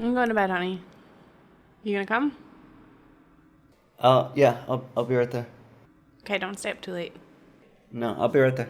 I'm going to bed, honey. You gonna come? Yeah, I'll be right there. Okay, don't stay up too late. No, I'll be right there.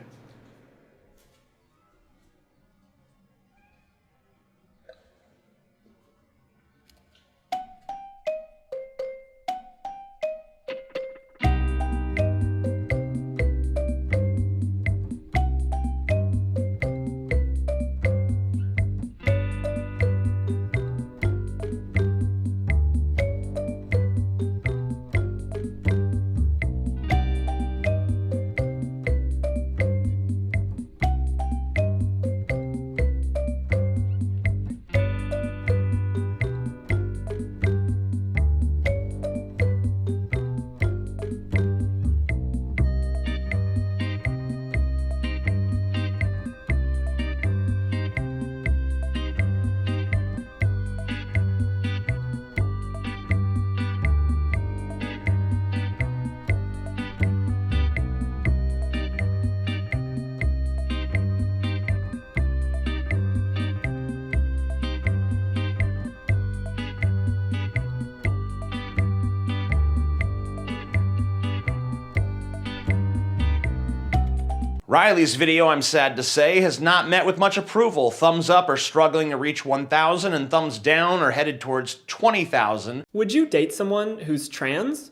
Riley's video, I'm sad to say, has not met with much approval. Thumbs up are struggling to reach 1,000 and thumbs down are headed towards 20,000. Would you date someone who's trans?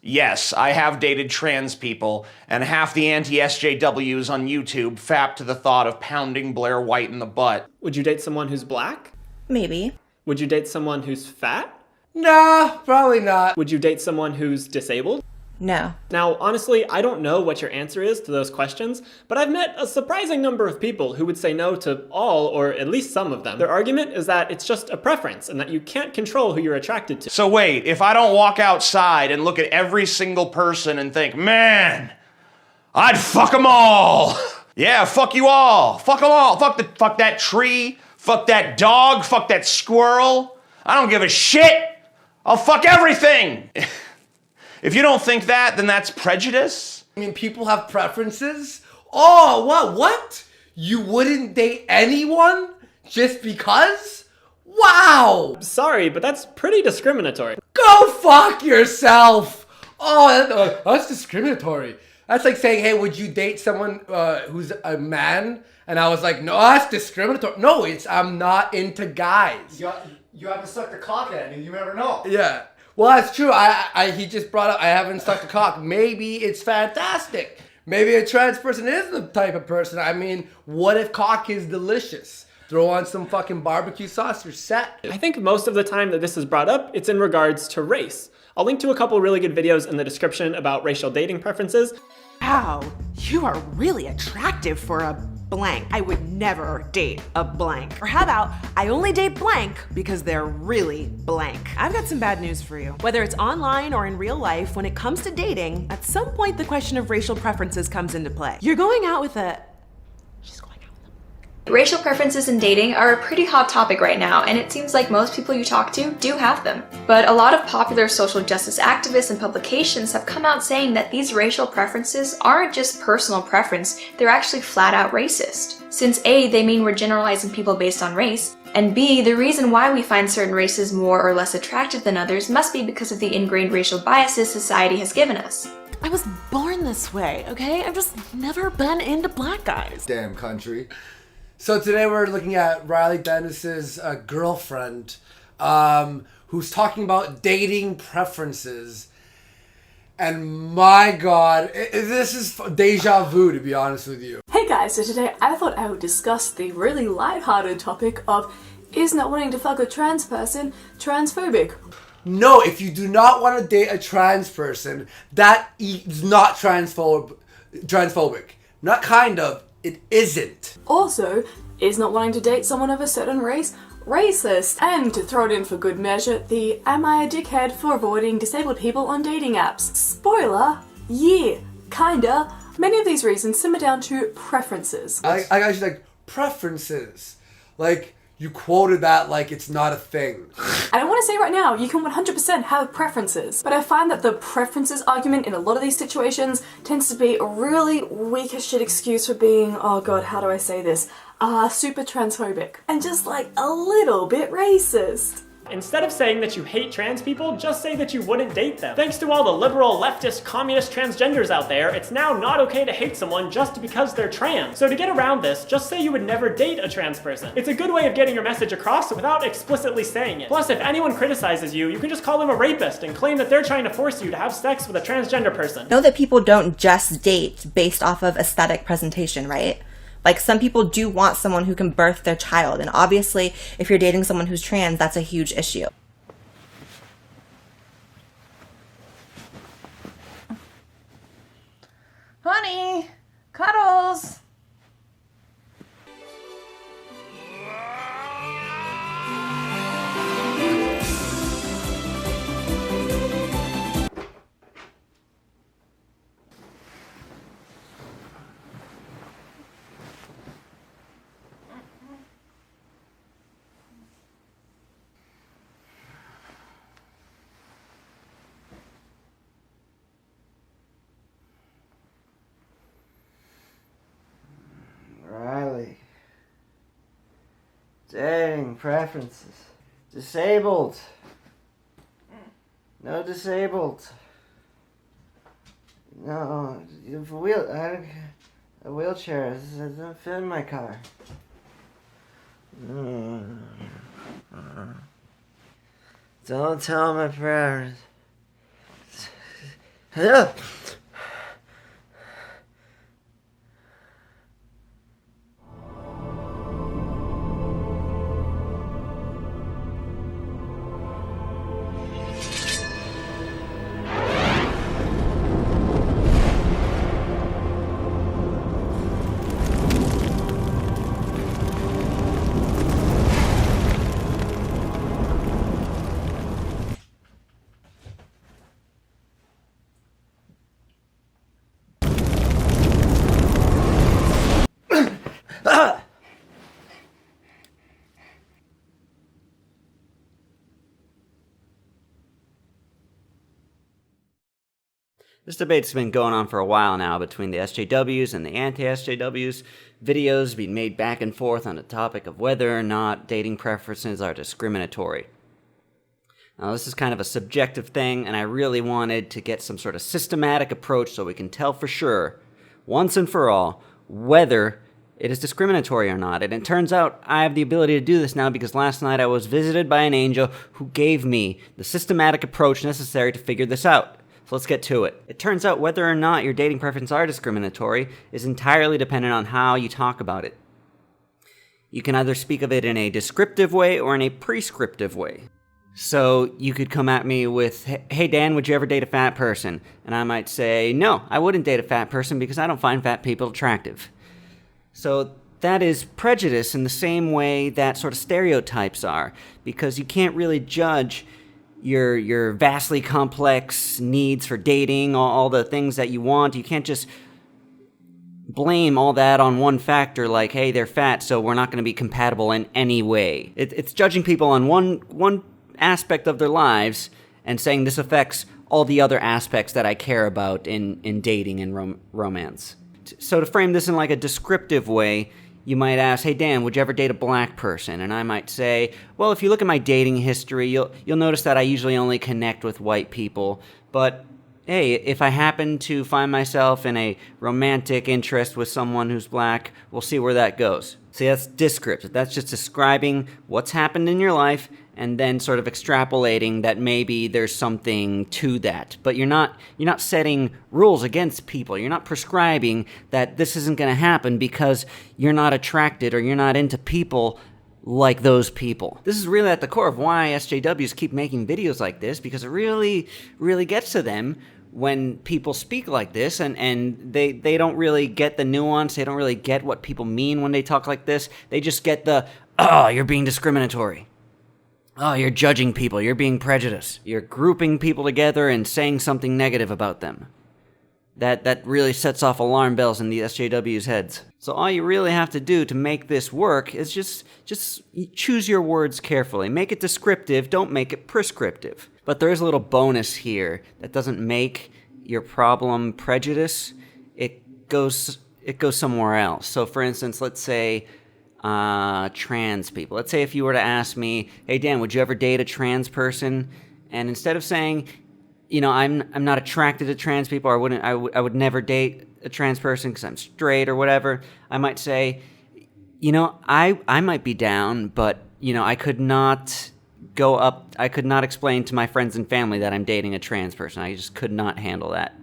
Yes, I have dated trans people, and half the anti-SJWs on YouTube fap to the thought of pounding Blair White in the butt. Would you date someone who's black? Maybe. Would you date someone who's fat? Nah, probably not. Would you date someone who's disabled? No. Now, honestly, I don't know what your answer is to those questions, but I've met a surprising number of people who would say no to all or at least some of them. Their argument is that it's just a preference and that you can't control who you're attracted to. So wait, if I don't walk outside and look at every single person and think, man, I'd fuck them all. Yeah, fuck you all. Fuck them all. Fuck that tree. Fuck that dog. Fuck that squirrel. I don't give a shit. I'll fuck everything. If you don't think that, then that's prejudice. I mean, people have preferences. Oh, what? You wouldn't date anyone just because? Wow! Sorry, but that's pretty discriminatory. Go fuck yourself! Oh, that's discriminatory. That's like saying, hey, would you date someone who's a man? And I was like, no, that's discriminatory. No, I'm not into guys. You haven't sucked a cock at me, you never know. Yeah. Well, that's true. He just brought up, I haven't sucked a cock. Maybe it's fantastic. Maybe a trans person is the type of person. I mean, what if cock is delicious? Throw on some fucking barbecue sauce, you're set. I think most of the time that this is brought up, it's in regards to race. I'll link to a couple really good videos in the description about racial dating preferences. Wow, you are really attractive for a blank. I would never date a blank. Or how about, I only date blank because they're really blank. I've got some bad news for you. Whether it's online or in real life, when it comes to dating, at some point the question of racial preferences comes into play. You're going out with a... Racial preferences in dating are a pretty hot topic right now, and it seems like most people you talk to do have them. But a lot of popular social justice activists and publications have come out saying that these racial preferences aren't just personal preference, they're actually flat out racist. Since A, they mean we're generalizing people based on race, and B, the reason why we find certain races more or less attractive than others must be because of the ingrained racial biases society has given us. I was born this way, okay? I've just never been into black guys. Damn country. So today we're looking at Riley Dennis's girlfriend, who's talking about dating preferences. And my God, this is deja vu, to be honest with you. Hey guys, so today I thought I would discuss the really lighthearted topic of, is not wanting to fuck a trans person transphobic? No, if you do not want to date a trans person, that is not transphobic. Not kind of. It isn't. Also, is not wanting to date someone of a certain race racist? And to throw it in for good measure, the am I a dickhead for avoiding disabled people on dating apps? Spoiler, yeah, kinda. Many of these reasons simmer down to preferences. I actually like preferences. Like, you quoted that like it's not a thing. And I want to say right now, you can 100% have preferences, but I find that the preferences argument in a lot of these situations tends to be a really weak as shit excuse for being, oh god, how do I say this, super transphobic. And just like a little bit racist. Instead of saying that you hate trans people, just say that you wouldn't date them. Thanks to all the liberal, leftist, communist transgenders out there, it's now not okay to hate someone just because they're trans. So to get around this, just say you would never date a trans person. It's a good way of getting your message across without explicitly saying it. Plus, if anyone criticizes you, you can just call them a rapist and claim that they're trying to force you to have sex with a transgender person. Know that people don't just date based off of aesthetic presentation, right? Like, some people do want someone who can birth their child, and obviously, if you're dating someone who's trans, that's a huge issue. Honey, cuddles. Riley. Dating preferences. Disabled. No disabled. No, a wheelchair doesn't fit in my car. Don't tell my parents. This debate's been going on for a while now between the SJWs and the anti-SJWs, videos being made back and forth on the topic of whether or not dating preferences are discriminatory. Now, this is kind of a subjective thing, and I really wanted to get some sort of systematic approach so we can tell for sure, once and for all, whether it is discriminatory or not. And it turns out I have the ability to do this now because last night I was visited by an angel who gave me the systematic approach necessary to figure this out. So let's get to it. It turns out whether or not your dating preferences are discriminatory is entirely dependent on how you talk about it. You can either speak of it in a descriptive way or in a prescriptive way. So you could come at me with, hey Dan, would you ever date a fat person? And I might say, no, I wouldn't date a fat person because I don't find fat people attractive. So that is prejudice in the same way that sort of stereotypes are, because you can't really judge your vastly complex needs for dating, all the things that you want. You can't just blame all that on one factor like, hey, they're fat, so we're not going to be compatible in any way. It's judging people on one aspect of their lives and saying this affects all the other aspects that I care about in dating and romance. So to frame this in like a descriptive way, you might ask, hey Dan, would you ever date a black person? And I might say, well, if you look at my dating history, you'll notice that I usually only connect with white people. But hey, if I happen to find myself in a romantic interest with someone who's black, we'll see where that goes. See, that's descriptive. That's just describing what's happened in your life and then sort of extrapolating that maybe there's something to that. But you're not setting rules against people. You're not prescribing that this isn't going to happen because you're not attracted or you're not into people like those people. This is really at the core of why SJWs keep making videos like this, because it really, really gets to them when people speak like this and they don't really get the nuance. They don't really get what people mean when they talk like this. They just get the, oh, you're being discriminatory. Oh, you're judging people. You're being prejudiced. You're grouping people together and saying something negative about them. That really sets off alarm bells in the SJW's heads. So all you really have to do to make this work is just choose your words carefully. Make it descriptive, don't make it prescriptive. But there is a little bonus here that doesn't make your problem prejudice. It goes somewhere else. So for instance, let's say trans people. Let's say if you were to ask me, hey Dan, would you ever date a trans person? And instead of saying, you know, I'm not attracted to trans people, or I would never date a trans person because I'm straight or whatever, I might say, you know, I might be down, but, you know, I could not explain to my friends and family that I'm dating a trans person. I just could not handle that.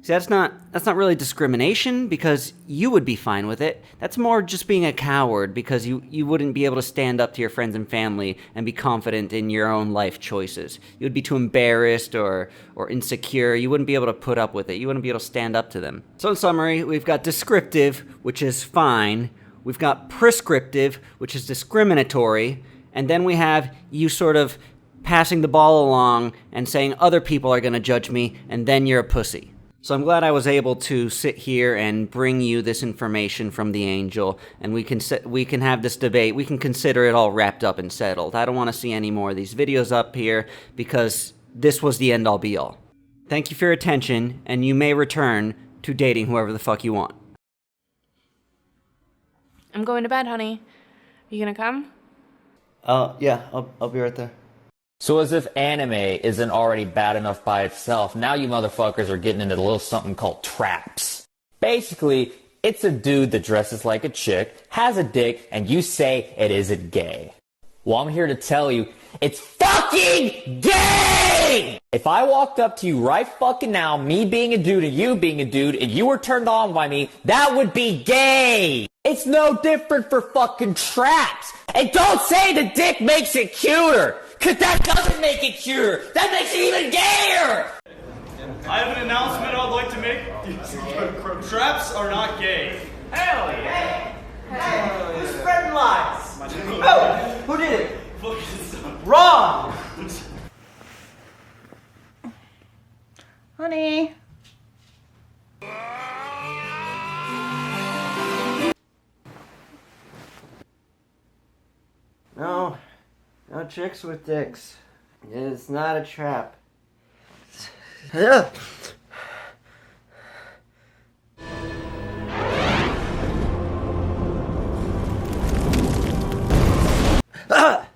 See, that's not really discrimination, because you would be fine with it. That's more just being a coward, because you wouldn't be able to stand up to your friends and family and be confident in your own life choices. You would be too embarrassed or insecure. You wouldn't be able to put up with it. You wouldn't be able to stand up to them. So in summary, we've got descriptive, which is fine. We've got prescriptive, which is discriminatory. And then we have you sort of passing the ball along and saying other people are going to judge me, and then you're a pussy. So I'm glad I was able to sit here and bring you this information from the angel, and we can have this debate. We can consider it all wrapped up and settled. I don't want to see any more of these videos up here, because this was the end-all be-all. Thank you for your attention, and you may return to dating whoever the fuck you want. I'm going to bed, honey. You gonna come? Yeah, I'll be right there. So as if anime isn't already bad enough by itself, now you motherfuckers are getting into a little something called traps. Basically, it's a dude that dresses like a chick, has a dick, and you say it isn't gay. Well, I'm here to tell you, it's fucking gay! If I walked up to you right fucking now, me being a dude and you being a dude, and you were turned on by me, that would be gay! It's no different for fucking traps! And don't say the dick makes it cuter! Cause that doesn't make it cuter! That makes it even gayer! I have an announcement I'd like to make. Traps are not gay. Hell yeah! Hey, who's spreading lies? Oh, who did it? Wrong! Honey. No chicks with dicks. It's not a trap. Ah!